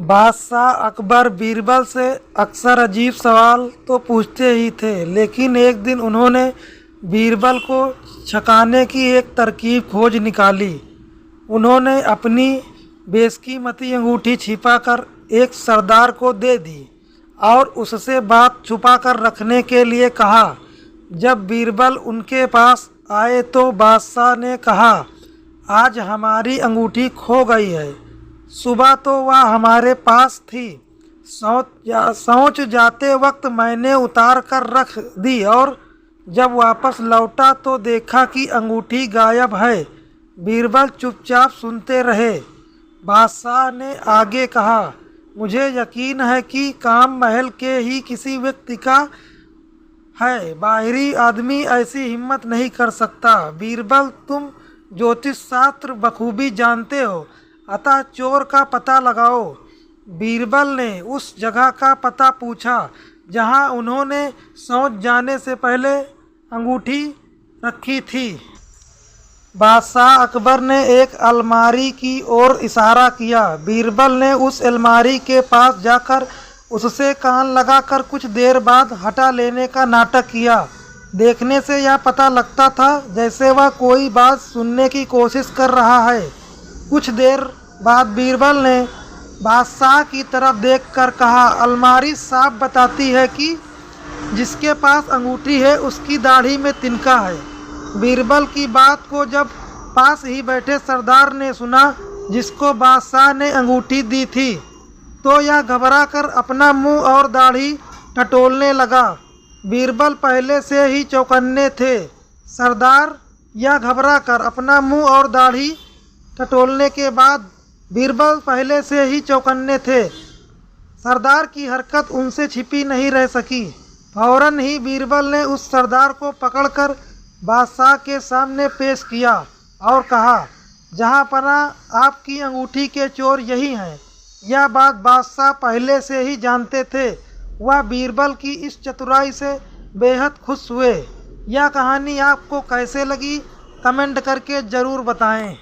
बादशाह अकबर बीरबल से अक्सर अजीब सवाल तो पूछते ही थे, लेकिन एक दिन उन्होंने बीरबल को छकाने की एक तरकीब खोज निकाली। उन्होंने अपनी बेशकीमती अंगूठी छिपाकर एक सरदार को दे दी और उससे बात छुपाकर रखने के लिए कहा। जब बीरबल उनके पास आए तो बादशाह ने कहा, आज हमारी अंगूठी खो गई है। सुबह तो वह हमारे पास थी, सोच जाते वक्त मैंने उतार कर रख दी और जब वापस लौटा तो देखा कि अंगूठी गायब है। बीरबल चुपचाप सुनते रहे। बादशाह ने आगे कहा, मुझे यकीन है कि काम महल के ही किसी व्यक्ति का है, बाहरी आदमी ऐसी हिम्मत नहीं कर सकता। बीरबल, तुम ज्योतिष शास्त्र बखूबी जानते हो, अतः चोर का पता लगाओ। बीरबल ने उस जगह का पता पूछा जहां उन्होंने सोच जाने से पहले अंगूठी रखी थी। बादशाह अकबर ने एक अलमारी की ओर इशारा किया। बीरबल ने उस अलमारी के पास जाकर उससे कान लगाकर कुछ देर बाद हटा लेने का नाटक किया। देखने से यह पता लगता था जैसे वह कोई बात सुनने की कोशिश कर रहा है। कुछ देर बाद बीरबल ने बादशाह की तरफ देखकर कहा, अलमारी साफ बताती है कि जिसके पास अंगूठी है उसकी दाढ़ी में तिनका है। बीरबल की बात को जब पास ही बैठे सरदार ने सुना जिसको बादशाह ने अंगूठी दी थी, तो यह घबराकर अपना मुंह और दाढ़ी टटोलने लगा। बीरबल पहले से ही चौकन्ने थे। सरदार यह घबराकर अपना मुंह और दाढ़ी टटोलने के बाद बीरबल पहले से ही चौकन्ने थे। सरदार की हरकत उनसे छिपी नहीं रह सकी। फौरन ही बीरबल ने उस सरदार को पकड़कर बादशाह के सामने पेश किया और कहा, जहाँ पना आपकी अंगूठी के चोर यही हैं। यह बात बादशाह पहले से ही जानते थे। वह बीरबल की इस चतुराई से बेहद खुश हुए। यह कहानी आपको कैसे लगी, कमेंट करके ज़रूर बताएं।